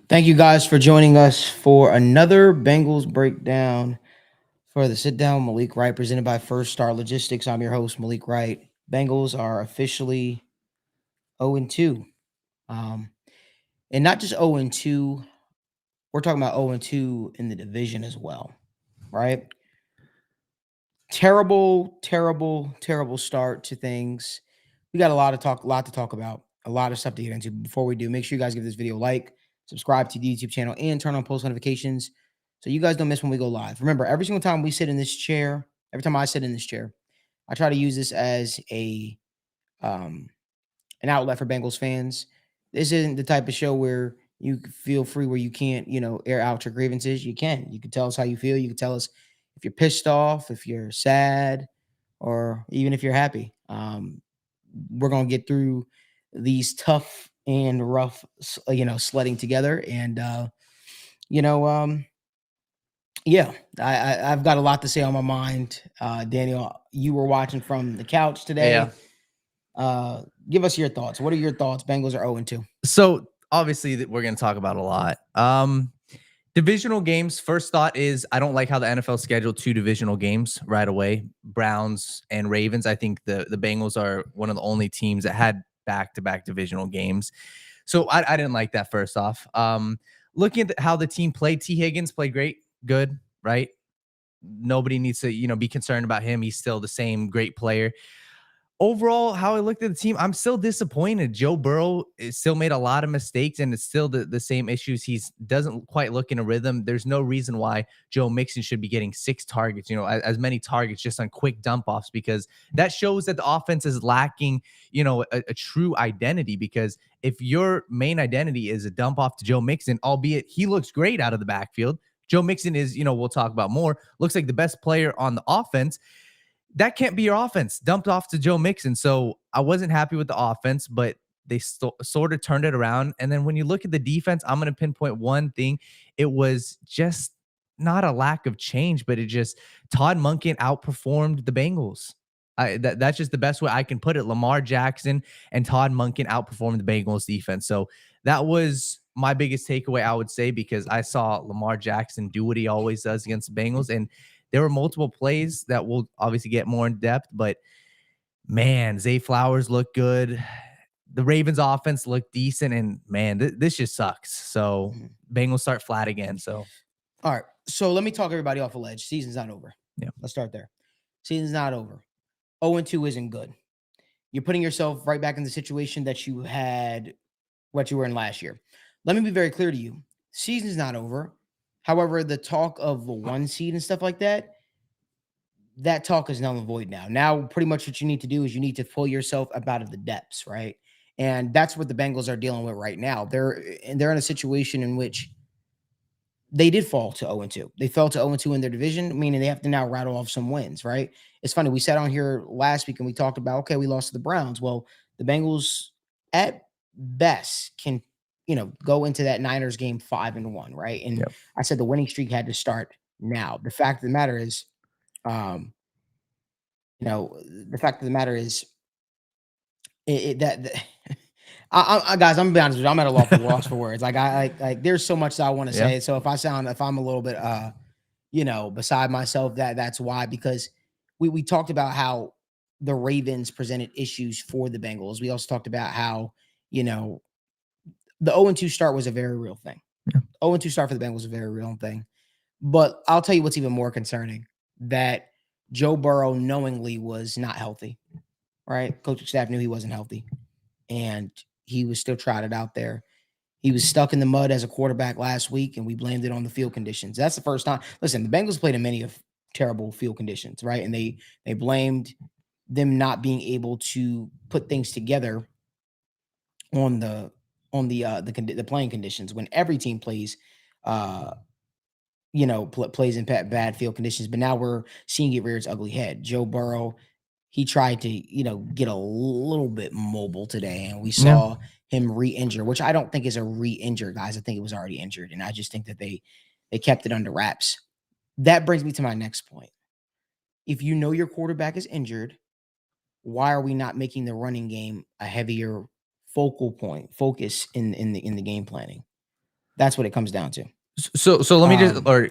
Thank you guys for joining us for another Bengals breakdown for the sit down Malik Wright presented by First Star Logistics. I'm your host, Malik Wright. Bengals are officially 0-2. Um, and not just 0-2, we're talking about 0-2 in the division as well, right? Terrible, terrible, terrible start to things. We got a lot to talk about, a lot of stuff to get into. Before we do, make sure you guys give this video a like, subscribe to the YouTube channel, and turn on post notifications so you guys don't miss when we go live. Remember, every single time we sit in this chair, every time I sit in this chair, I try to use this as um an outlet for Bengals fans. This isn't the type of show where you feel free where you can't, air out your grievances. You can. You can tell us how you feel. You can tell us if you're pissed off, if you're sad, or even if you're happy. We're gonna get through these tough and rough, sledding together. And you know, um, yeah, I've got a lot to say on my mind. Daniel, you were watching from the couch Yeah. today. Give us your thoughts. What are your thoughts? Bengals are 0-2. So obviously we're going to talk about a lot. Divisional games. First thought is I don't like how the NFL scheduled two divisional games right away. Browns and Ravens. I think the Bengals are one of the only teams that had back-to-back divisional games. So I didn't like that first off. Looking at how the team played, T. Higgins played great, good, right? Nobody needs to, be concerned about him. He's still the same great player. Overall, how I looked at the team, I'm still disappointed. Joe Burrow still made a lot of mistakes, and it's still the same issues. He doesn't quite look in a rhythm. There's no reason why Joe Mixon should be getting 6 targets, as many targets just on quick dump offs, because that shows that the offense is lacking, a true identity. Because if your main identity is a dump off to Joe Mixon, albeit he looks great out of the backfield, Joe Mixon is, we'll talk about more, looks like the best player on the offense. That can't be your offense dumped off to Joe Mixon. So I wasn't happy with the offense, but they sort of turned it around. And then when you look at the defense, I'm going to pinpoint one thing. It was just not a lack of change, but it just Todd Monken outperformed the Bengals. That's just the best way I can put it. Lamar Jackson and Todd Monken outperformed the Bengals defense. So that was my biggest takeaway, I would say, because I saw Lamar Jackson do what he always does against the Bengals. And there were multiple plays that we'll obviously get more in depth, but man, Zay Flowers looked good. The Ravens offense looked decent, and man, this just sucks. So Mhm. Bengals start flat again. So All right. So let me talk everybody off a ledge. Season's not over. yeah, Let's start there. Season's not over. 0-2 isn't good. You're putting yourself right back in the situation that you had, what you were in last year. Let me be very clear to you. Season's not over. However, the talk of the one seed and stuff like that talk is null and void now. Now, pretty much what you need to do is you need to pull yourself up out of the depths, right? And that's what the Bengals are dealing with right now. They're in a situation in which they did fall to 0-2. They fell to 0-2 in their division, meaning they have to now rattle off some wins, right? It's funny. We sat on here last week and we talked about, okay, we lost to the Browns. Well, the Bengals at best can, go into that Niners game 5-1, right? And yeah. I said the winning streak had to start now. The fact of the matter is, um, the fact of the matter is that guys, I'm gonna be honest with you. I'm at a loss for words. Like like there's so much that I want to Yeah. say. So if I'm a little bit beside myself, that's why. Because we talked about how the Ravens presented issues for the Bengals. We also talked about how, you know, the 0-2 start was a very real thing. 0-2 start for the Bengals was a very real thing. But I'll tell you what's even more concerning, that Joe Burrow knowingly was not healthy, right? Coaching staff knew he wasn't healthy, and he was still trotted out there. He was stuck in the mud as a quarterback last week, and we blamed it on the field conditions. That's the first time. Listen, the Bengals played in many of terrible field conditions, right? And they blamed them not being able to put things together on the playing conditions when every team plays uh plays in bad field conditions. But now we're seeing it rear its ugly head. Joe Burrow, he tried to, get a little bit mobile today, and we Yeah. saw him re-injure, which I don't think is a re-injure, guys. I think it was already injured, and I just think that they kept it under wraps. That brings me to my next point. If you know your quarterback is injured, why are we not making the running game a heavier focus in the game planning? That's what it comes down to. So let me just, Um, or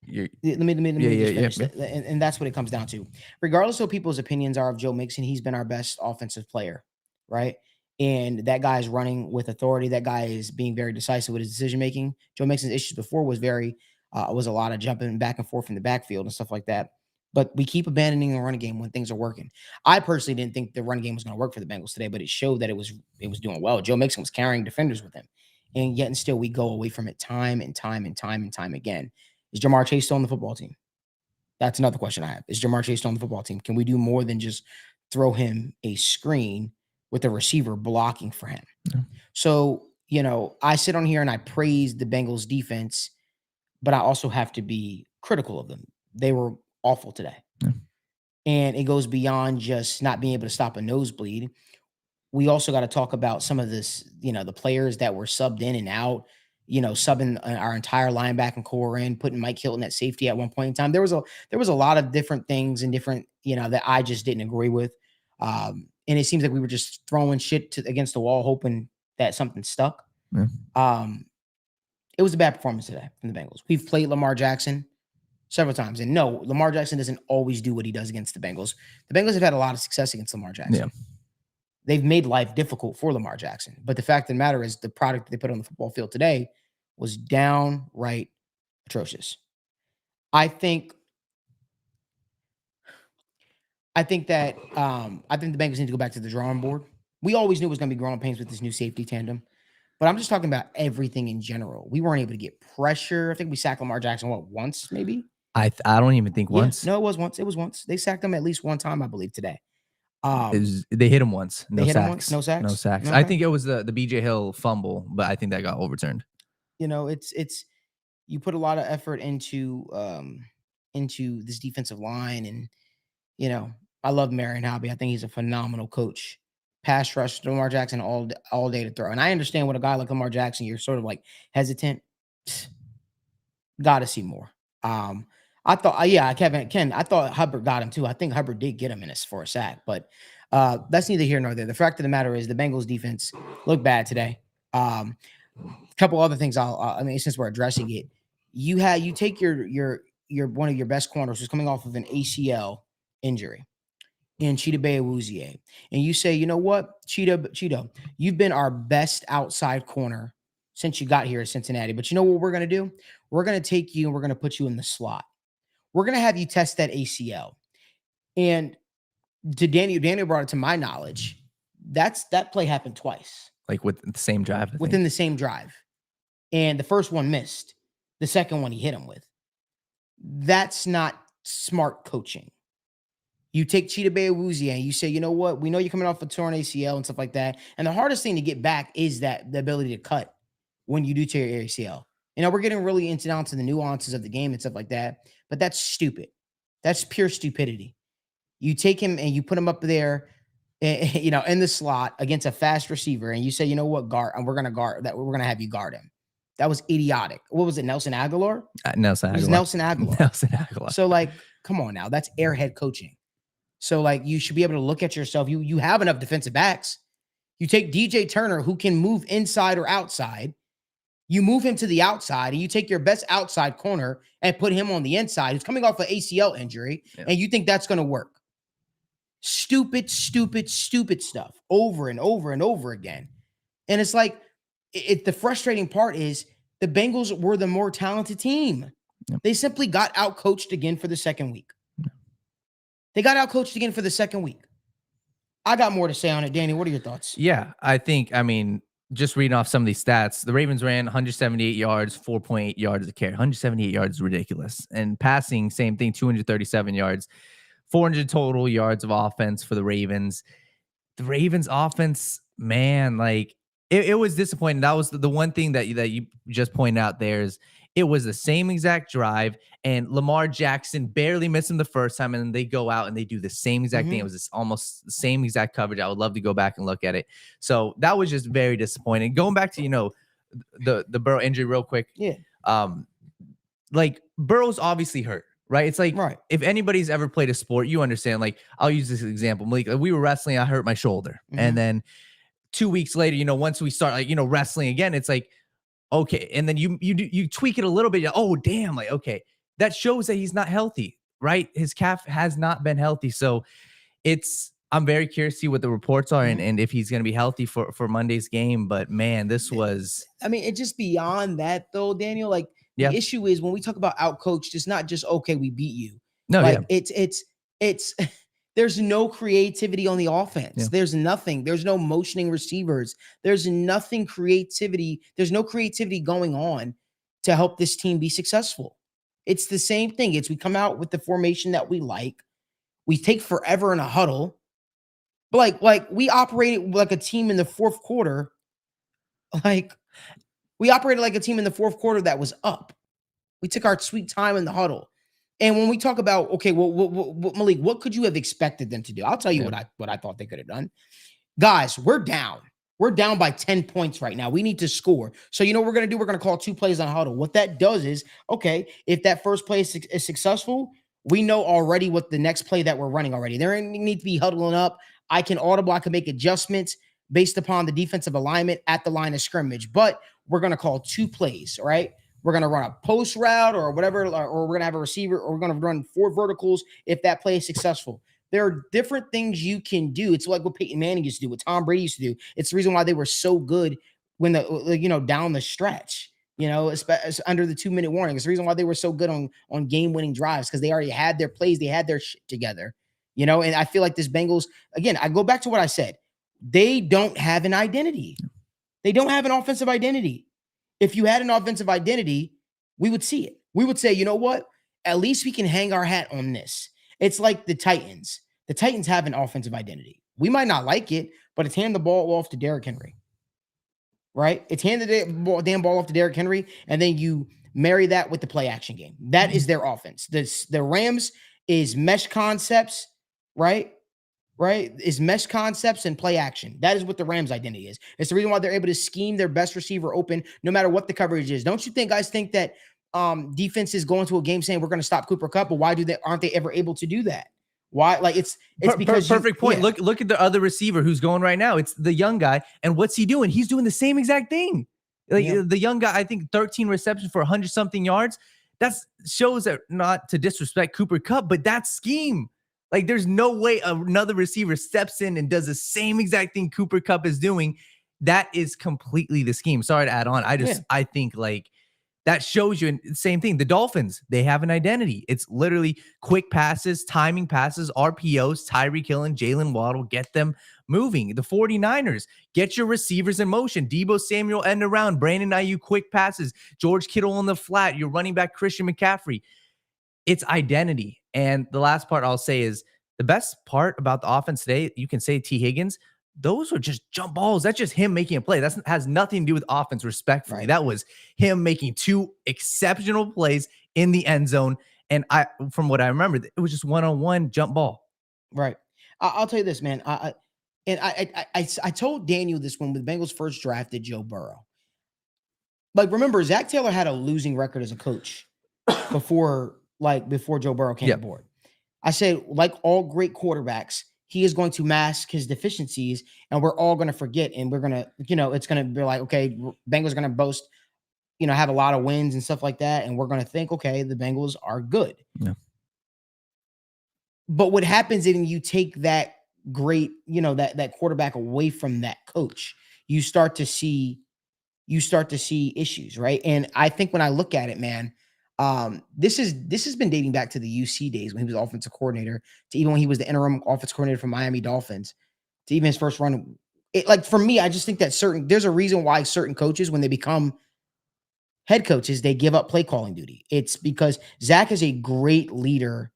you let me just finish, yeah. and that's what it comes down to. Regardless of what people's opinions are of Joe Mixon, he's been our best offensive player, right? And that guy is running with authority. That guy is being very decisive with his decision making. Joe Mixon's issues before was a lot of jumping back and forth in the backfield and stuff like that. But we keep abandoning the running game when things are working. I personally didn't think the running game was going to work for the Bengals today, but it showed that it was doing well. Joe Mixon was carrying defenders with him, and yet and still we go away from it time and time and time and time again. Is Jamar Chase still on the football team? That's another question I have. Is Jamar Chase still on the football team? Can we do more than just throw him a screen with a receiver blocking for him? Yeah. So, I sit on here and I praise the Bengals defense, but I also have to be critical of them. They were awful today. Yeah. And it goes beyond just not being able to stop a nosebleed. We also got to talk about some of this, the players that were subbed in and out, subbing our entire linebacking core in, putting Mike Hilton at safety at one point in time. There was a lot of different things and different, that I just didn't agree with. And it seems like we were just throwing shit against the wall, hoping that something stuck. Yeah. It was a bad performance today from the Bengals. We've played Lamar Jackson several times. And no, Lamar Jackson doesn't always do what he does against the Bengals. The Bengals have had a lot of success against Lamar Jackson. Yeah. They've made life difficult for Lamar Jackson. But the fact of the matter is the product that they put on the football field today was downright atrocious. I think that I think the Bengals need to go back to the drawing board. We always knew it was going to be growing pains with this new safety tandem. But I'm just talking about everything in general. We weren't able to get pressure. I think we sacked Lamar Jackson, once maybe? I don't even think once. No, it was once. It was once. They sacked him at least one time, I believe, today. They hit him once. No They hit him sacks. once? No sacks? No sacks. Okay. I think it was the BJ Hill fumble, but I think that got overturned. It's you put a lot of effort into this defensive line, and I love Marion Hobby. I think he's a phenomenal coach. Pass rush to Lamar Jackson all day to throw. And I understand with a guy like Lamar Jackson, you're sort of like hesitant. Got to see more. I thought, Ken, I thought Hubbard got him too. I think Hubbard did get him for a sack, but that's neither here nor there. The fact of the matter is the Bengals defense looked bad today. A couple other things since we're addressing it, you take your one of your best corners who's coming off of an ACL injury in Cheetah Awuzie, and you say, you know what, Cheetah, you've been our best outside corner since you got here at Cincinnati. But you know what we're going to do? We're going to take you and we're going to put you in the slot. We're going to have you test that ACL. And to Daniel brought it to my knowledge, that play happened twice. Like with the same drive? Within the same drive. And the first one missed. The second one he hit him with. That's not smart coaching. You take Cheetah Awuzie and you say, you know what? We know you're coming off a torn ACL and stuff like that. And the hardest thing to get back is the ability to cut when you do tear your ACL. We're getting really down to the nuances of the game and stuff like that. But that's stupid. That's pure stupidity. You take him and you put him up there, in the slot against a fast receiver, and you say, you know what, guard, and we're going to have you guard him. That was idiotic. What was it, Nelson Aguilar? Nelson Aguilar. It was Nelson Aguilar. Nelson Aguilar. So, come on now. That's airhead coaching. So, you should be able to look at yourself. You have enough defensive backs. You take DJ Turner, who can move inside or outside. You move him to the outside, and you take your best outside corner and put him on the inside. He's coming off an ACL injury, and you think that's going to work. Stupid, stupid, stupid stuff over and over and over again. And it's like, the frustrating part is the Bengals were the more talented team. Yep. They simply got outcoached again for the second week. They got outcoached again for the second week. I got more to say on it. Danny, what are your thoughts? Yeah, just reading off some of these stats, the Ravens ran 178 yards, 4.8 yards a carry. 178 yards is ridiculous. And passing, same thing, 237 yards, 400 total yards of offense for the Ravens. The Ravens offense, man, it was disappointing. That was the one thing that you just pointed out there is it was the same exact drive, and Lamar Jackson barely missed him the first time, and then they go out and they do the same exact thing. It was almost the same exact coverage. I would love to go back and look at it. So that was just very disappointing. Going back to, the Burrow injury real quick. Yeah. Burrow's obviously hurt, right? It's like, right. If anybody's ever played a sport, you understand. I'll use this example. Malik, we were wrestling, I hurt my shoulder. And then 2 weeks later, once we start, wrestling again, it's like, okay. And then you tweak it a little bit. Oh, damn. Like, okay, that shows that he's not healthy, right? His calf has not been healthy. So I'm very curious to see what the reports are and if he's going to be healthy for Monday's game. But man, this was, I mean, it's just beyond that though, Daniel. Like yeah. the issue is when we talk about outcoached, it's not just, okay, we beat you. No, like yeah. it's there's no creativity on the offense. Yeah. There's nothing. There's no motioning receivers. There's nothing creativity. There's no creativity going on to help this team be successful. It's the same thing. It's we come out with the formation that we like. We take forever in a huddle. But like we operated like a team in the fourth quarter. Like we operated like a team in the fourth quarter that was up. We took our sweet time in the huddle. And when we talk about, okay, well, Malik, what could you have expected them to do? I'll tell you what I thought they could have done. Guys, we're down. We're down by 10 points right now. We need to score. So you know what we're going to do? We're going to call 2 plays on huddle. What that does is, okay, if that first play is successful, we know already what the next play that we're running already. There need to be huddling up. I can make adjustments based upon the defensive alignment at the line of scrimmage. But we're going to call 2 plays, right? We're going to run a post route or whatever, or we're going to have a receiver, or we're going to run 4 verticals if that play is successful. There are different things you can do. It's like what Peyton Manning used to do, what Tom Brady used to do. It's the reason why they were so good when down the stretch, especially under the 2-minute warning. It's the reason why they were so good on game-winning drives, because they already had their plays, they had their shit together, and I feel like this Bengals, again, I go back to what I said. They don't have an identity. They don't have an offensive identity. If you had an offensive identity, we would see it. We would say, you know what? At least we can hang our hat on this. It's like the Titans. The Titans have an offensive identity. We might not like it, but it's hand the ball off to Derrick Henry, right? It's hand the damn ball off to Derrick Henry, and then you marry that with the play action game. That is their offense. The Rams is mesh concepts, right? Is mesh concepts and play action. That is what the Rams' identity is. It's the reason why they're able to scheme their best receiver open no matter what the coverage is. Don't you think guys think that defense is going to a game saying we're going to stop Cooper Kupp, but why aren't they ever able to do that? Why? Like it's because perfect point. Yeah. Look at the other receiver who's going right now. It's the young guy, and what's he doing? He's doing the same exact thing. The young guy, I think 13 receptions for 100-something yards. That shows that, not to disrespect Cooper Kupp, but that scheme. Like, there's no way another receiver steps in and does the same exact thing Cooper Kupp is doing. That is completely the scheme. Sorry to add on. I think like that shows you, and same thing. The Dolphins, they have an identity. It's literally quick passes, timing passes, RPOs, Tyreek Hill and Jalen Waddle, get them moving. The 49ers, get your receivers in motion. Deebo Samuel end around, Brandon Ayuk quick passes, George Kittle on the flat, your running back Christian McCaffrey. It's identity. And the last part I'll say is the best part about the offense today, you can say T. Higgins, those were just jump balls. That's just him making a play. That has nothing to do with offense, respectfully. Right. That was him making 2 exceptional plays in the end zone. And from what I remember, it was just one-on-one jump ball. Right. I'll tell you this, man. I told Daniel this when the Bengals first drafted Joe Burrow. Like, remember, Zac Taylor had a losing record as a coach before Joe Burrow came aboard. I said, like all great quarterbacks, he is going to mask his deficiencies, and we're all going to forget, and we're going to, it's going to be like, okay, Bengals are going to boast, have a lot of wins and stuff like that, and we're going to think, okay, the Bengals are good. Yeah. But what happens is you take that great, that quarterback away from that coach, you start to see issues, right? And I think when I look at it, man, this has been dating back to the UC days when he was offensive coordinator, to even when he was the interim offensive coordinator for Miami Dolphins, to even his first run. Like, for me, I just think that there's a reason why certain coaches, when they become head coaches, they give up play calling duty. It's because Zac is a great leader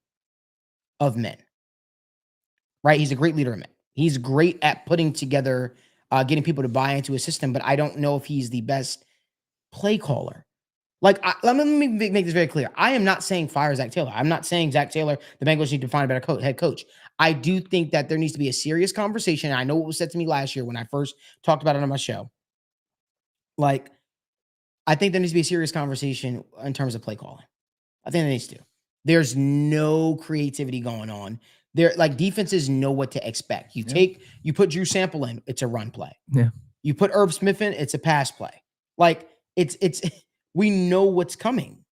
of men, right? He's a great leader of men. He's great at putting together, getting people to buy into a system, but I don't know if he's the best play caller. Like, let me make this very clear. I am not saying fire Zac Taylor. I'm not saying Zac Taylor, the Bengals need to find a better head coach. I do think that there needs to be a serious conversation. I know what was said to me last year when I first talked about it on my show. Like, I think there needs to be a serious conversation in terms of play calling. I think there needs to. There's no creativity going on. Like, defenses know what to expect. You put Drew Sample in, it's a run play. Yeah. You put Irv Smith in, it's a pass play. Like, it's we know what's coming.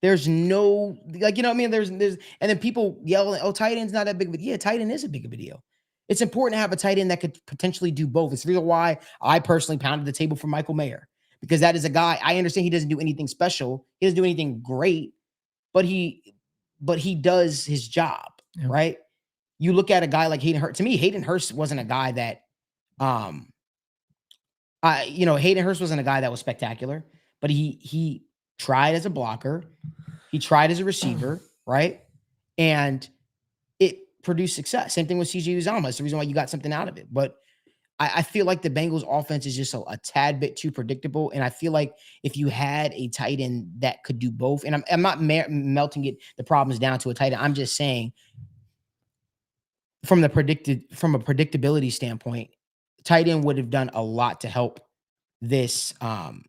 There's no like, you know what I mean? There's and then people yell, oh, tight end's not that big of a yeah, tight end is a big of a deal. It's important to have a tight end that could potentially do both. It's the reason why I personally pounded the table for Michael Mayer, because that is a guy. I understand he doesn't do anything special, he doesn't do anything great, but he does his job, Yeah. right? You look at a guy like Hayden Hurst. To me, Hayden Hurst wasn't a guy that um Hayden Hurst wasn't a guy that was spectacular, but he tried as a blocker, he tried as a receiver, right? And it produced success. Same thing with CJ Uzomah. It's the reason why you got something out of it. But I feel like the Bengals offense is just a tad bit too predictable. And I feel like if you had a tight end that could do both, and I'm not melting the problems down to a tight end. I'm just saying from a predictability standpoint, tight end would have done a lot to help this, would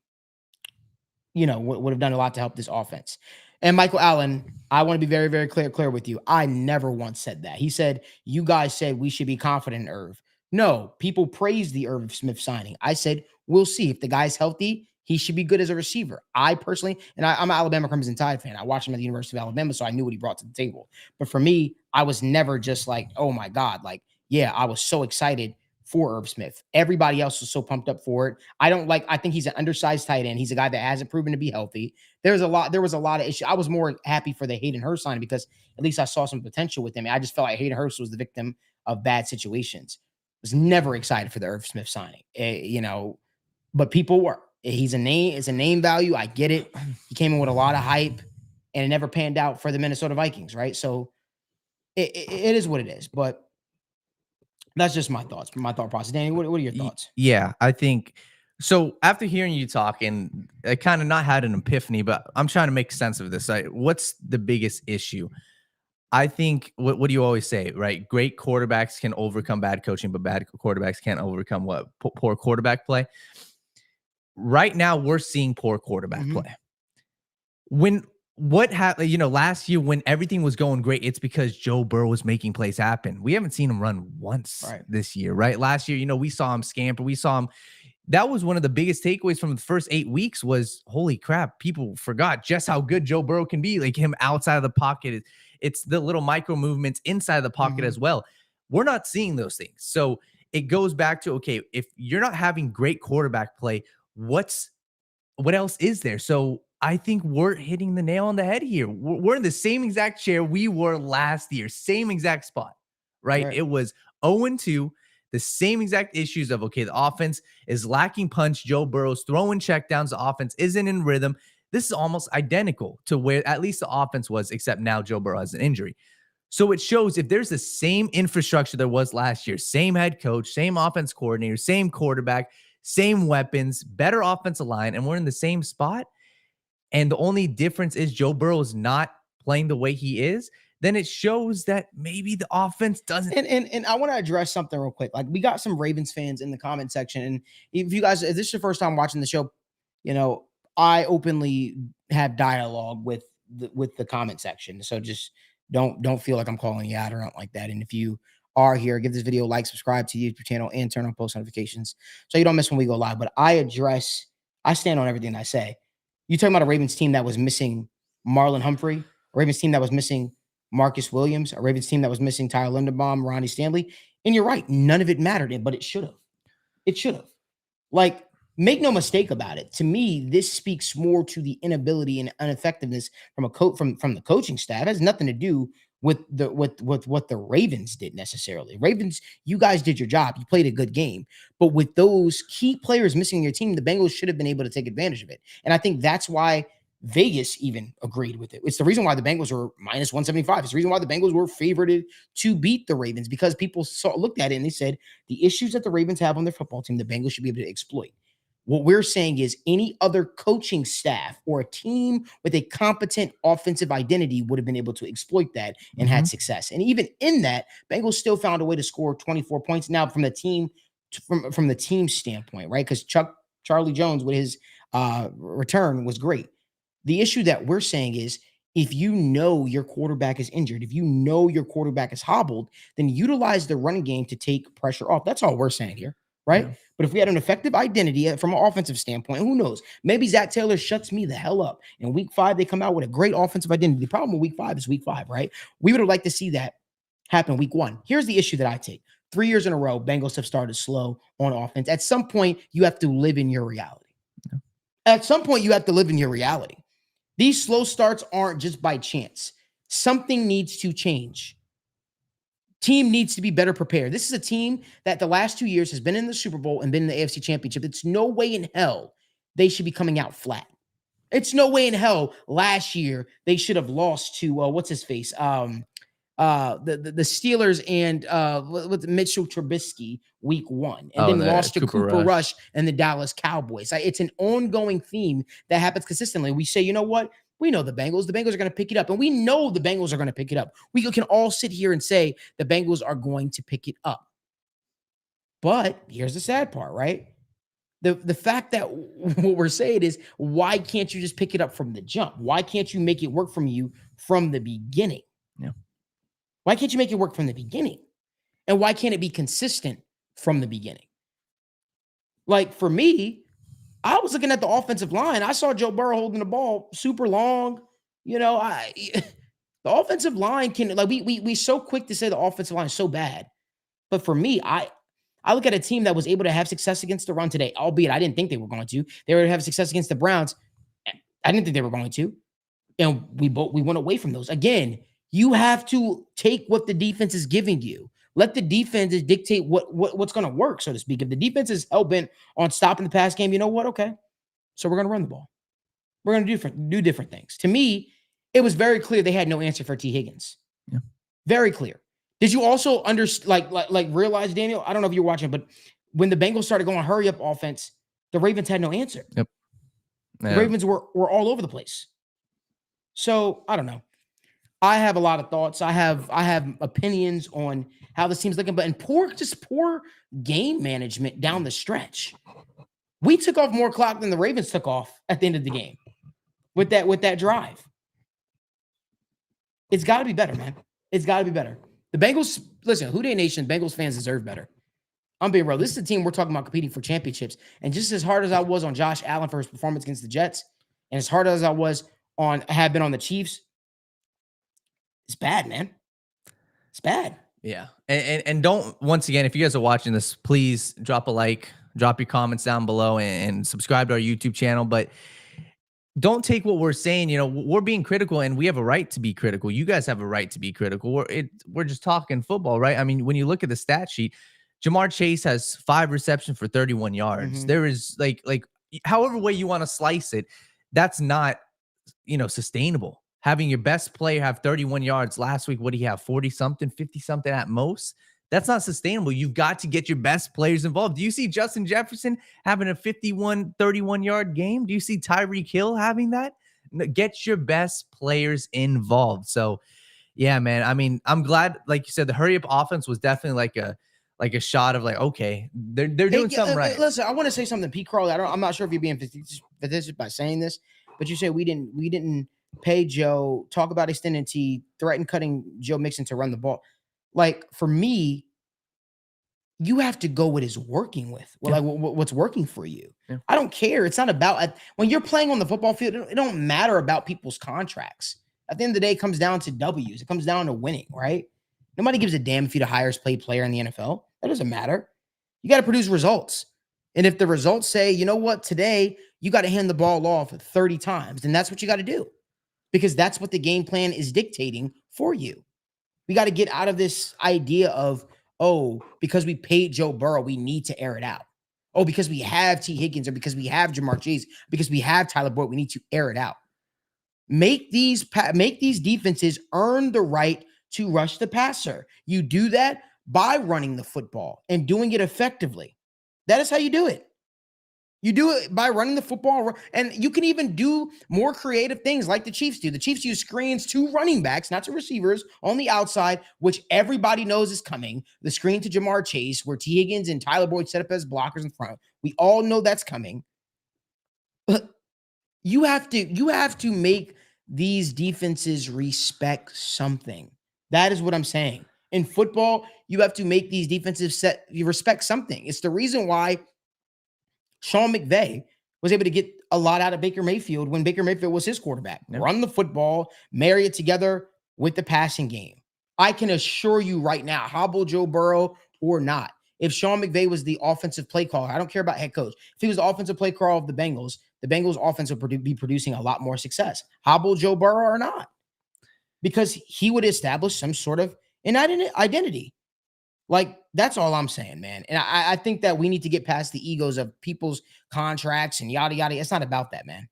have done a lot to help this offense. And Michael Allen, I want to be very, very clear with you. I never once said that. He said, you guys said we should be confident in Irv. No, people praised the Irv Smith signing. I said, we'll see. If the guy's healthy, he should be good as a receiver. I personally, and I'm an Alabama Crimson Tide fan. I watched him at the University of Alabama, so I knew what he brought to the table. But for me, I was never just like, oh my God, like, yeah, I was so excited for Irv Smith. Everybody else was so pumped up for it. I think he's an undersized tight end. He's a guy that hasn't proven to be healthy. There was a lot of issues. I was more happy for the Hayden Hurst signing because at least I saw some potential with him. I just felt like Hayden Hurst was the victim of bad situations. Was never excited for the Irv Smith signing, but people were. He's a name. It's a name value. I get it. He came in with a lot of hype, and it never panned out for the Minnesota Vikings, right? So it is what it is. But that's just my thoughts, my thought process. Danny, what are your thoughts? Yeah, I think so. After hearing you talk, and I kind of not had an epiphany, but I'm trying to make sense of this. What's the biggest issue? I think what do you always say, right? Great quarterbacks can overcome bad coaching, but bad quarterbacks can't overcome what? Poor quarterback play. Right now, we're seeing poor quarterback play. What happened, last year when everything was going great, it's because Joe Burrow was making plays happen. We haven't seen him run once this year, right? Last year, we saw him scamper. We saw him. That was one of the biggest takeaways from the first 8 weeks was, holy crap, people forgot just how good Joe Burrow can be. Like him outside of the pocket. It's the little micro movements inside the pocket as well. We're not seeing those things. So it goes back to, okay, if you're not having great quarterback play, what else is there? So I think we're hitting the nail on the head here. We're in the same exact chair we were last year, same exact spot, right? It was 0-2, the same exact issues of, okay, the offense is lacking punch. Joe Burrow's throwing checkdowns. The offense isn't in rhythm. This is almost identical to where at least the offense was, except now Joe Burrow has an injury. So it shows if there's the same infrastructure there was last year, same head coach, same offense coordinator, same quarterback, same weapons, better offensive line, and we're in the same spot, and the only difference is Joe Burrow is not playing the way he is, then it shows that maybe the offense doesn't. And I want to address something real quick. Like, we got some Ravens fans in the comment section, and if this is your first time watching the show, I openly have dialogue with the comment section. So just don't feel like I'm calling you out or nothing like that. And if you are here, give this video a like, subscribe to the YouTube channel, and turn on post notifications so you don't miss when we go live. But I stand on everything I say. You talking about a Ravens team that was missing Marlon Humphrey, a Ravens team that was missing Marcus Williams, a Ravens team that was missing Tyler Linderbaum, Ronnie Stanley. And you're right, none of it mattered, but it should have. It should have. Like, make no mistake about it. To me, this speaks more to the inability and ineffectiveness from the coaching staff. It has nothing to do with what the Ravens did necessarily. Ravens, you guys did your job. You played a good game. But with those key players missing your team, the Bengals should have been able to take advantage of it. And I think that's why Vegas even agreed with it. It's the reason why the Bengals were minus 175. It's the reason why the Bengals were favored to beat the Ravens, because people looked at it and they said the issues that the Ravens have on their football team, the Bengals should be able to exploit. What we're saying is any other coaching staff or a team with a competent offensive identity would have been able to exploit that and had success. And even in that, Bengals still found a way to score 24 points. Now, from the team standpoint, right? Because Charlie Jones with his return was great. The issue that we're saying is, if you know your quarterback is injured, if you know your quarterback is hobbled, then utilize the running game to take pressure off. That's all we're saying here. right? Yeah. But if we had an effective identity from an offensive standpoint, who knows? Maybe Zac Taylor shuts me the hell up. In week 5, they come out with a great offensive identity. The problem with week 5 is week 5, right? We would have liked to see that happen week 1. Here's the issue that I take. 3 years in a row, Bengals have started slow on offense. At some point, you have to live in your reality. Yeah. At some point, you have to live in your reality. These slow starts aren't just by chance. Something needs to change. Team needs to be better prepared. This is a team that the last 2 years has been in the Super Bowl and been in the AFC Championship. It's no way in hell they should be coming out flat. It's no way in hell last year they should have lost to what's his face? The Steelers and with Mitchell Trubisky week 1, and then lost to Cooper Rush and the Dallas Cowboys. It's an ongoing theme that happens consistently. We say, you know what? We know the Bengals. The Bengals are going to pick it up, and we know the Bengals are going to pick it up. We can all sit here and say the Bengals are going to pick it up. But here's the sad part, right? The fact that what we're saying is, why can't you just pick it up from the jump? Why can't you make it work from you from the beginning? Yeah. Why can't you make it work from the beginning? And why can't it be consistent from the beginning? Like for me, I was looking at the offensive line. I saw Joe Burrow holding the ball super long. You know, the offensive line can, like, we so quick to say the offensive line is so bad. But for me, I look at a team that was able to have success against the run today, albeit I didn't think they were going to. They were to have success against the Browns. I didn't think they were going to. And we went away from those. Again, you have to take what the defense is giving you. Let the defenses dictate what's going to work, so to speak. If the defense is hell-bent on stopping the pass game, you know what? Okay. So we're going to run the ball. We're going to do different things. To me, it was very clear they had no answer for T. Higgins. Yeah. Very clear. Did you also realize, Daniel? I don't know if you're watching, but when the Bengals started going hurry up offense, the Ravens had no answer. Yep. Yeah. The Ravens were all over the place. So I don't know. I have a lot of thoughts. I have opinions on how this team's looking, but poor game management down the stretch. We took off more clock than the Ravens took off at the end of the game with that drive. It's got to be better, man. It's got to be better. The Bengals, listen, Houday Nation, Bengals fans deserve better. I'm being real. This is a team we're talking about competing for championships. And just as hard as I was on Josh Allen for his performance against the Jets, and as hard as I have been on the Chiefs, it's bad, man. It's bad. Yeah. And don't, once again, if you guys are watching this, please drop a like, drop your comments down below, and subscribe to our YouTube channel. But don't take what we're saying. You know, we're being critical, and we have a right to be critical. You guys have a right to be critical. We're just talking football, right? I mean, when you look at the stat sheet, Jamar Chase has 5 receptions for 31 yards. Mm-hmm. There is like however way you want to slice it, that's not, sustainable. Having your best player have 31 yards last week, what do you have? 40 something, 50 something at most? That's not sustainable. You've got to get your best players involved. Do you see Justin Jefferson having a 31-yard game? Do you see Tyreek Hill having that? Get your best players involved. So, yeah, man. I mean, I'm glad, like you said, the hurry up offense was definitely like a shot of okay, they're doing something right. Listen, I want to say something, Pete Crowley. I'm not sure if you're being facetious by saying this, but you say we didn't pay Joe, talk about extending T, threaten cutting Joe Mixon to run the ball. Like, for me, you have to go what is working with. Well, yeah. What's working for you. Yeah. I don't care. It's not about when you're playing on the football field. It don't matter about people's contracts. At the end of the day, it comes down to W's. It comes down to winning, right? Nobody gives a damn if you're the highest paid player in the NFL. That doesn't matter. You got to produce results. And if the results say, you know what, today you got to hand the ball off 30 times, then that's what you got to do. Because that's what the game plan is dictating for you. We got to get out of this idea of, because we paid Joe Burrow, we need to air it out. Oh, because we have T. Higgins, or because we have Jamar Chase, because we have Tyler Boyd, we need to air it out. Make these defenses earn the right to rush the passer. You do that by running the football and doing it effectively. That is how you do it. You do it by running the football, and you can even do more creative things like the Chiefs do. The Chiefs use screens to running backs, not to receivers, on the outside, which everybody knows is coming. The screen to Jamar Chase, where T. Higgins and Tyler Boyd set up as blockers in front. We all know that's coming. But you have to make these defenses respect something. That is what I'm saying. In football, you have to make these defensive set, you respect something. It's the reason why Sean McVay was able to get a lot out of Baker Mayfield when Baker Mayfield was his quarterback. Yep. Run the football, marry it together with the passing game. I can assure you right now, hobble Joe Burrow or not, if Sean McVay was the offensive play caller, I don't care about head coach. If he was the offensive play caller of the Bengals offense would be producing a lot more success. Hobble Joe Burrow or not, because he would establish some sort of an identity. Like, that's all I'm saying, man. And I think that we need to get past the egos of people's contracts and yada, yada. It's not about that, man.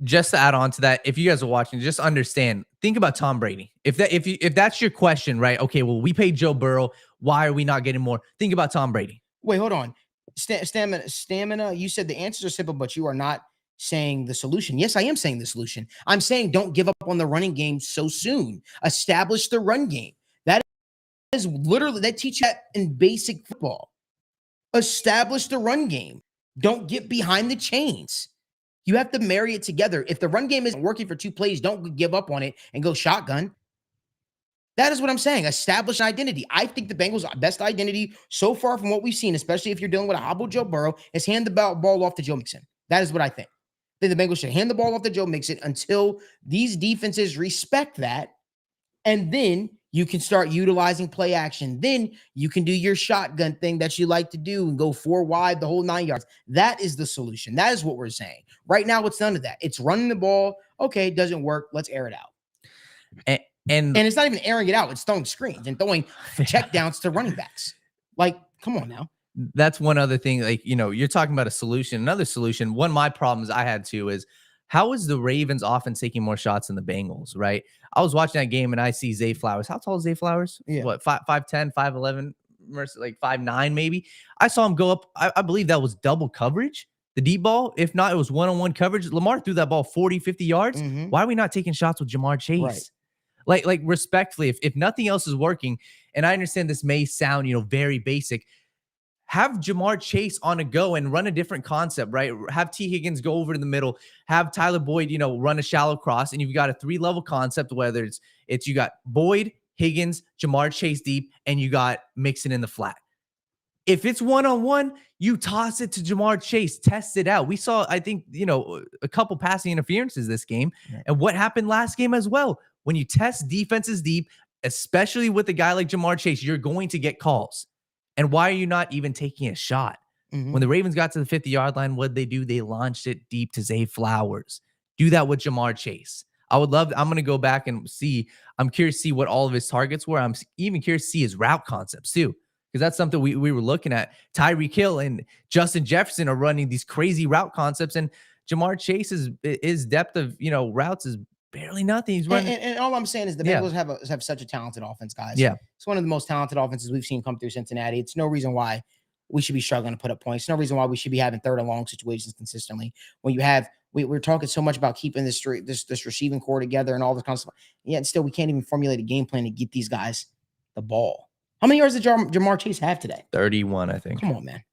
Just to add on to that, if you guys are watching, just understand, think about Tom Brady. If that's your question, right? Okay, well, we paid Joe Burrow. Why are we not getting more? Think about Tom Brady. Wait, hold on. Stamina, you said the answers are simple, but you are not saying the solution. Yes, I am saying the solution. I'm saying don't give up on the running game so soon. Establish the run game. That is literally, that teaches you that in basic football. Establish the run game. Don't get behind the chains. You have to marry it together. If the run game isn't working for 2 plays, don't give up on it and go shotgun. That is what I'm saying. Establish an identity. I think the Bengals' best identity so far from what we've seen, especially if you're dealing with a hobble Joe Burrow, is hand the ball off to Joe Mixon. That is what I think. I think the Bengals should hand the ball off to Joe Mixon until these defenses respect that. And then you can start utilizing play action. Then you can do your shotgun thing that you like to do and go 4 wide, the whole 9 yards. That is the solution. That is what we're saying. Right now, it's none of that. It's running the ball. Okay, it doesn't work. Let's air it out. And it's not even airing it out. It's throwing screens and throwing checkdowns to running backs. Like, come on now. That's one other thing. Like, you're talking about a solution. Another solution. One of my problems I had too is, how is the Ravens often taking more shots than the Bengals, right? I was watching that game and I see Zay Flowers. How tall is Zay Flowers? Yeah. What, 5'10", 5'11", like 5'9", maybe? I saw him go up. I believe that was double coverage, the deep ball. If not, it was one-on-one coverage. Lamar threw that ball 40, 50 yards. Mm-hmm. Why are we not taking shots with Jamar Chase? Right. Like respectfully, if nothing else is working, and I understand this may sound, very basic, have Jamar Chase on a go and run a different concept, right? Have T. Higgins go over to the middle, have Tyler Boyd, run a shallow cross, and you've got a 3-level concept, whether it's you got Boyd, Higgins, Jamar Chase deep, and you got Mixon in the flat. If it's one-on-one, you toss it to Jamar Chase, test it out. We saw, I think, a couple passing interferences this game. Yeah. And what happened last game as well? When you test defenses deep, especially with a guy like Jamar Chase, you're going to get calls. And why are you not even taking a shot? Mm-hmm. When the Ravens got to the 50-yard line, what did they do? They launched it deep to Zay Flowers. Do that with Jamar Chase. I'm going to go back and see. I'm curious to see what all of his targets were. I'm even curious to see his route concepts too, because that's something we were looking at. Tyreek Hill and Justin Jefferson are running these crazy route concepts, and Jamar Chase's depth of routes is barely nothing. He's running. And all I'm saying is the Bengals have such a talented offense, guys. Yeah. It's one of the most talented offenses we've seen come through Cincinnati. It's no reason why we should be struggling to put up points. No reason why we should be having 3rd and long situations consistently. When you have, we're talking so much about keeping this receiving core together and all this kind of stuff. Yet still, we can't even formulate a game plan to get these guys the ball. How many yards did Jamar Chase have today? 31, I think. Come on, man.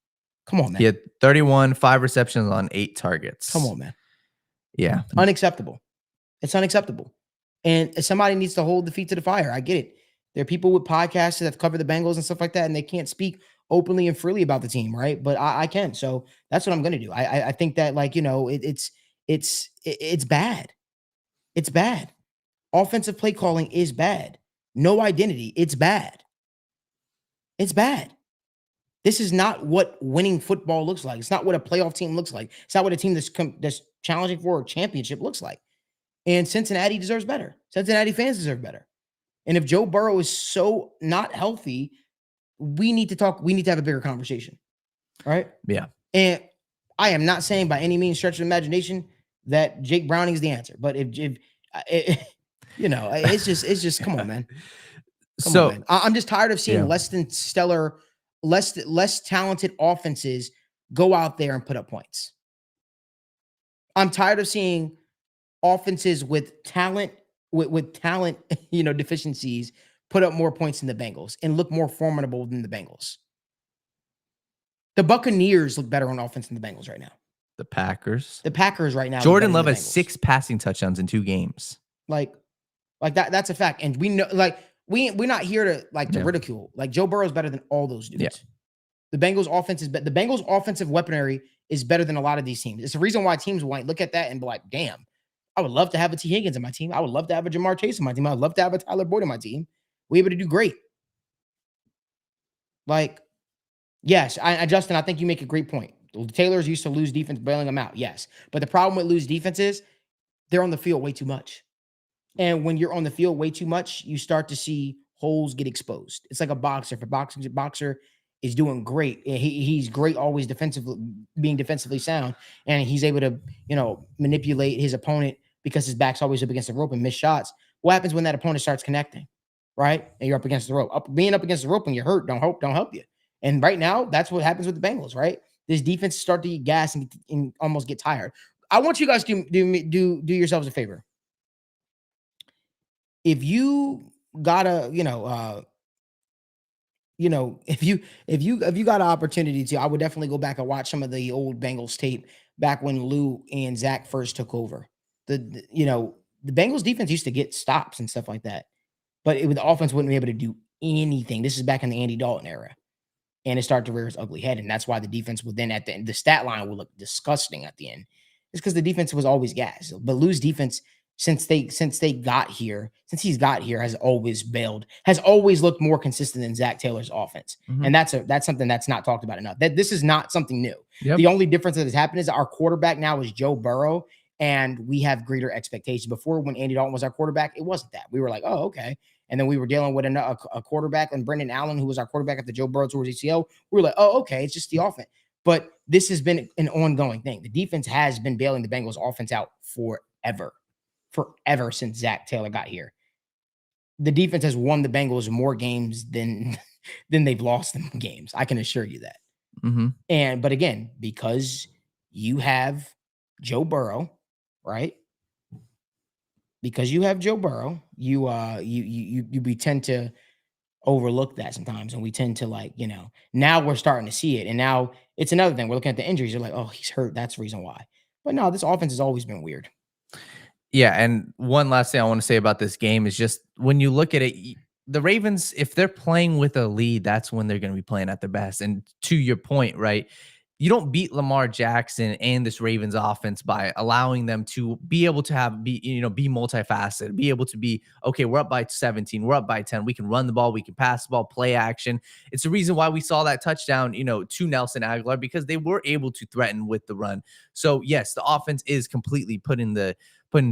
He had 31, 5 receptions on 8 targets. Come on, man. Yeah. Unacceptable. It's unacceptable. And somebody needs to hold the feet to the fire. I get it. There are people with podcasts that cover the Bengals and stuff like that, and they can't speak openly and freely about the team, right? But I can. So that's what I'm going to do. I think that, it's bad. It's bad. Offensive play calling is bad. No identity. It's bad. It's bad. This is not what winning football looks like. It's not what a playoff team looks like. It's not what a team that's challenging for a championship looks like. And Cincinnati deserves better. Cincinnati fans deserve better. And if Joe Burrow is so not healthy, we need to talk. We need to have a bigger conversation. All right? Yeah. And I am not saying by any means, stretch of imagination, that Jake Browning is the answer. But it's just come on, man. Come on, man. I'm just tired of seeing less than stellar, less talented offenses go out there and put up points. I'm tired of seeing offenses with talent, with talent, deficiencies, put up more points than the Bengals and look more formidable than the Bengals. The Buccaneers look better on offense than the Bengals right now. The Packers right now. Jordan Love has 6 passing touchdowns in 2 games. Like that. That's a fact. And we know, we're not here to Yeah. ridicule. Like Joe Burrow is better than all those dudes. Yeah. The Bengals offense is the Bengals offensive weaponry is better than a lot of these teams. It's the reason why teams might look at that and be like, damn, I would love to have a T. Higgins in my team. I would love to have a Jamar Chase in my team. I'd love to have a Tyler Boyd in my team. We're able to do great. Like, yes, Justin, I think you make a great point. The Taylors used to lose defense, bailing them out. Yes. But the problem with lose defense is they're on the field way too much. And when you're on the field way too much, you start to see holes get exposed. It's like a boxer. If a boxer is doing great, he's great always defensively, being defensively sound, and he's able to, manipulate his opponent because his back's always up against the rope and miss shots. What happens when that opponent starts connecting, right? And you're up against the rope. Being up against the rope when you're hurt don't help you. And right now, that's what happens with the Bengals, right? This defense start to get gas and almost get tired. I want you guys to do yourselves a favor. If you gotta, if you got an opportunity to, I would definitely go back and watch some of the old Bengals tape back when Lou and Zach first took over. The Bengals defense used to get stops and stuff like that, but the offense wouldn't be able to do anything. This is back in the Andy Dalton era, and it started to rear its ugly head, and that's why the defense would then at the end, the stat line would look disgusting at the end. It's because the defense was always gas, but Lou's defense since he's got here, has always bailed, has always looked more consistent than Zac Taylor's offense. Mhm. And that's something that's not talked about enough. That this is not something new. Yep. The only difference that has happened is our quarterback now is Joe Burrow, and we have greater expectations. Before, when Andy Dalton was our quarterback, it wasn't that. We were like, oh, okay. And then we were dealing with a quarterback, and Brendan Allen, who was our quarterback after Joe Burrow towards ACL. We were like, oh, okay, it's just the offense. But this has been an ongoing thing. The defense has been bailing the Bengals offense out forever since Zac Taylor got here. The defense has won the Bengals more games than they've lost them games. I can assure you that. Mm-hmm. But again, because you have Joe Burrow, right? Because you have Joe Burrow, we tend to overlook that sometimes, and we tend to now we're starting to see it, and now it's another thing. We're looking at the injuries. You're like, oh, he's hurt. That's the reason why. But no, this offense has always been weird. Yeah, and one last thing I want to say about this game is just when you look at it, the Ravens, if they're playing with a lead, that's when they're going to be playing at their best. And to your point, right, you don't beat Lamar Jackson and this Ravens offense by allowing them to be able to be multifaceted, be able to be, okay, we're up by 17, we're up by 10, we can run the ball, we can pass the ball, play action. It's the reason why we saw that touchdown, to Nelson Aguilar, because they were able to threaten with the run. So yes, the offense is completely putting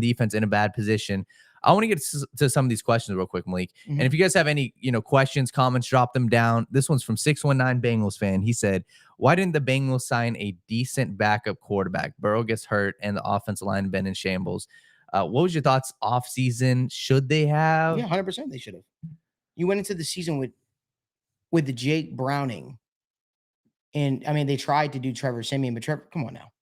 defense in a bad position. I want to get to some of these questions real quick, Malik. Mm-hmm. And if you guys have any, questions, comments, drop them down. This one's from 619 Bengals fan. He said, why didn't the Bengals sign a decent backup quarterback? Burrow gets hurt and the offensive line been in shambles. What was your thoughts off season? Should they have? Yeah, 100% they should have. You went into the season with the Jake Browning. And I mean, they tried to do Trevor Siemian, but Trevor, come on now.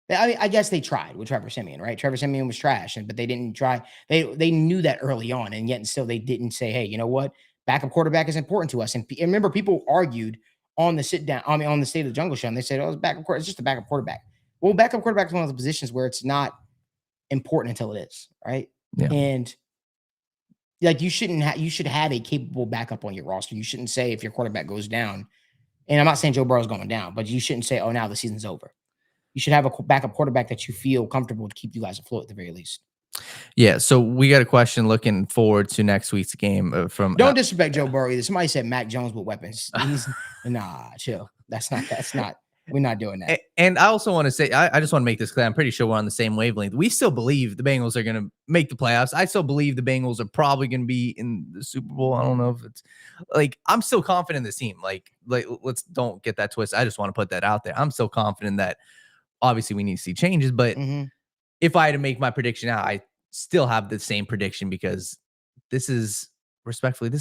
I guess they tried with Trevor Siemian, right? Trevor Siemian was trash, but they didn't try. They knew that early on, and yet still they didn't say, hey, you know what? Backup quarterback is important to us. And remember, people argued on the on the State of the Jungle show, and they said, oh, it's just a backup quarterback. Well, backup quarterback is one of the positions where it's not important until it is, right? Yeah. And you should have a capable backup on your roster. You shouldn't say if your quarterback goes down, and I'm not saying Joe Burrow's going down, but you shouldn't say, oh, now the season's over. You should have a backup quarterback that you feel comfortable to keep you guys afloat at the very least. Yeah, so we got a question looking forward to next week's game from. Don't disrespect Joe Burrow either. Somebody said Mac Jones with weapons. Chill. That's not. We're not doing that. And I also want to say, I just want to make this clear. I'm pretty sure we're on the same wavelength. We still believe the Bengals are going to make the playoffs. I still believe the Bengals are probably going to be in the Super Bowl. I don't know if it's I'm still confident in this team. Let's don't get that twist. I just want to put that out there. I'm still confident that. Obviously, we need to see changes, but if I had to make my prediction now, I still have the same prediction because this is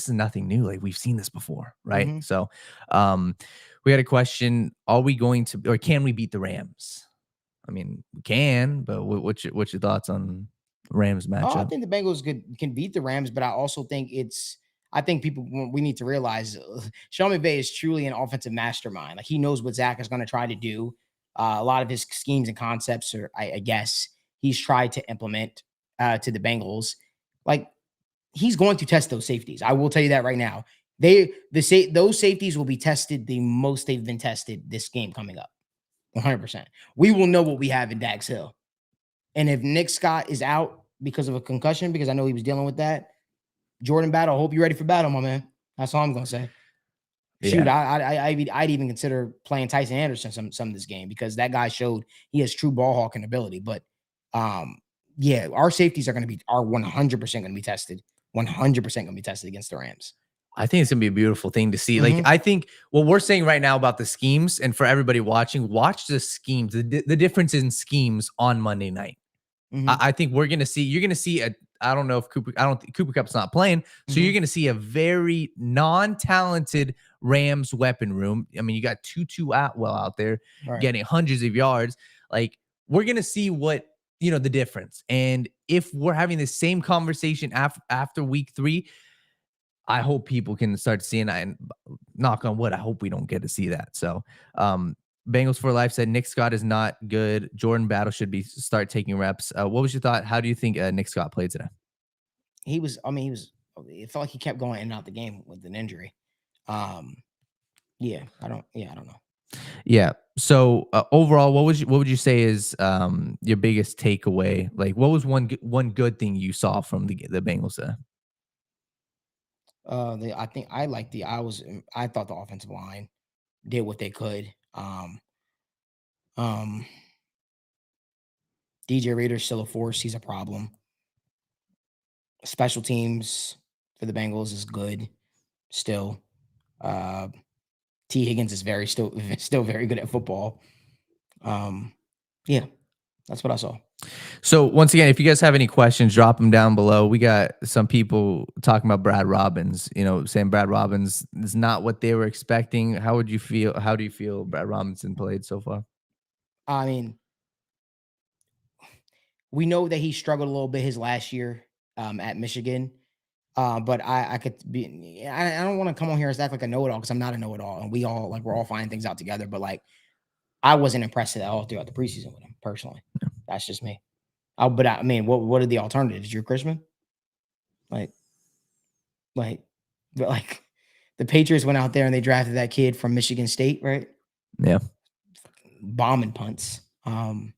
nothing new. We've seen this before, right? Mm-hmm. So, we had a question: are we going to, or can we beat the Rams? I mean, we can, but what's your thoughts on Rams matchup? I think the Bengals can beat the Rams, but I also think we need to realize Sean McVay is truly an offensive mastermind. He knows what Zach is going to try to do. A lot of his schemes and concepts I guess he's tried to implement to the Bengals. he's going to test those safeties. I will tell you that right now. Those safeties will be tested the most they've been tested this game coming up. 100%. We will know what we have in Dax Hill. And if Nick Scott is out because of a concussion, because I know he was dealing with that, Jordan Battle, I hope you're ready for battle, my man. That's all I'm gonna say. Shoot, I'd even consider playing Tyson Anderson some of this game because that guy showed he has true ball hawking ability. But yeah, our safeties are 100% gonna be tested. 100% gonna be tested against the Rams. I think it's gonna be a beautiful thing to see. Like, I think what we're saying right now about the schemes, and for everybody watching, watch the schemes, the difference in schemes on Monday night. I think you're gonna see I don't know if Cooper Kupp's not playing, so you're gonna see a very non-talented Rams weapon room. I mean, you got Tutu Atwell out there getting hundreds of yards. Like, we're gonna see what the difference. And if we're having the same conversation after week 3, I hope people can start seeing that, and knock on wood, I hope we don't get to see that. So, Bengals for Life said Nick Scott is not good. Jordan Battle should start taking reps. What was your thought? How do you think Nick Scott played today? It felt like he kept going in and out the game with an injury. I don't know. Yeah. So overall, what would you say is your biggest takeaway? Like, what was one good thing you saw from the Bengals today? I thought the offensive line did what they could. DJ Reader's still a force. He's a problem. Special teams for the Bengals is good still. T. Higgins is still very good at football. Yeah, that's what I saw. So once again, if you guys have any questions, drop them down below. We got some people talking about Brad Robbins, saying Brad Robbins is not what they were expecting. How do you feel Brad Robinson played so far? I mean, we know that he struggled a little bit his last year at Michigan. But I don't want to come on here and act like a know-it-all because I'm not a know-it-all, and we're all finding things out together. But I wasn't impressed at all throughout the preseason with him personally. Yeah. That's just me. But I mean, what are the alternatives? Drew Chrisman? But the Patriots went out there and they drafted that kid from Michigan State, right? Yeah. Bombing punts. I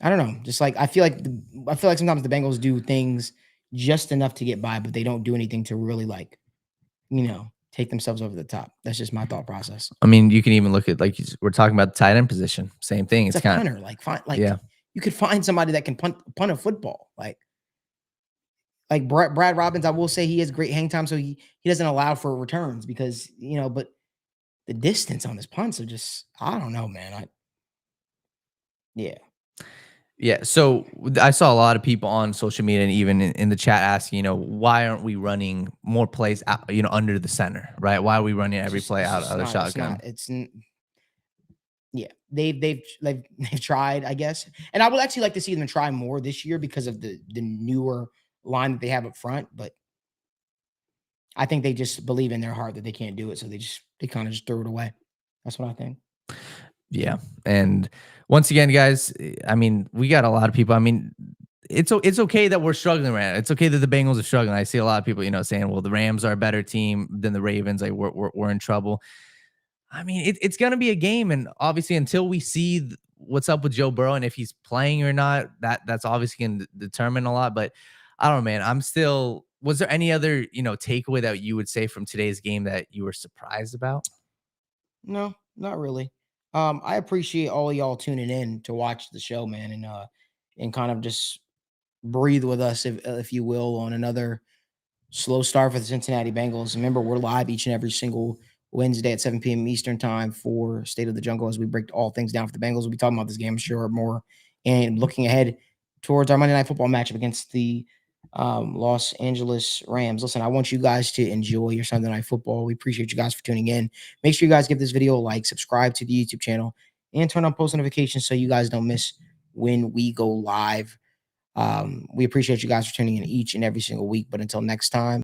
don't know. Just I feel like sometimes the Bengals do things just enough to get by, but they don't do anything to really take themselves over the top. That's just my thought process. I mean, you can even look at we're talking about the tight end position. Same thing. It's a punter. You could find somebody that can punt a football. Like Brad Robbins, I will say he has great hang time, so he doesn't allow for returns because but the distance on his punts are just, I don't know, man. Yeah. So I saw a lot of people on social media and even in the chat asking, why aren't we running more plays out, under the center, right? Why are we running every play out of the shotgun? They've tried, I guess. And I would actually like to see them try more this year because of the newer line that they have up front. But I think they just believe in their heart that they can't do it. So they kind of just throw it away. That's what I think. Yeah. And once again, guys, I mean, we got a lot of people. I mean, it's okay that we're struggling right now. It's okay that the Bengals are struggling. I see a lot of people, saying, well, the Rams are a better team than the Ravens. We're in trouble. I mean, it's going to be a game. And obviously, until we see what's up with Joe Burrow and if he's playing or not, that's obviously going to determine a lot. But I don't know, man. Was there any other, takeaway that you would say from today's game that you were surprised about? No, not really. I appreciate all of y'all tuning in to watch the show, man, and kind of just breathe with us, if you will, on another slow start for the Cincinnati Bengals. Remember, we're live each and every single Wednesday at 7 p.m. Eastern time for State of the Jungle as we break all things down for the Bengals. We'll be talking about this game, I'm sure, more, and looking ahead towards our Monday Night Football matchup against the Los Angeles Rams. Listen, I want you guys to enjoy your Sunday Night Football. We appreciate you guys for tuning in. Make sure you guys give this video a like, subscribe to the YouTube channel, and turn on post notifications so you guys don't miss when we go live. We appreciate you guys for tuning in each and every single week. But until next time.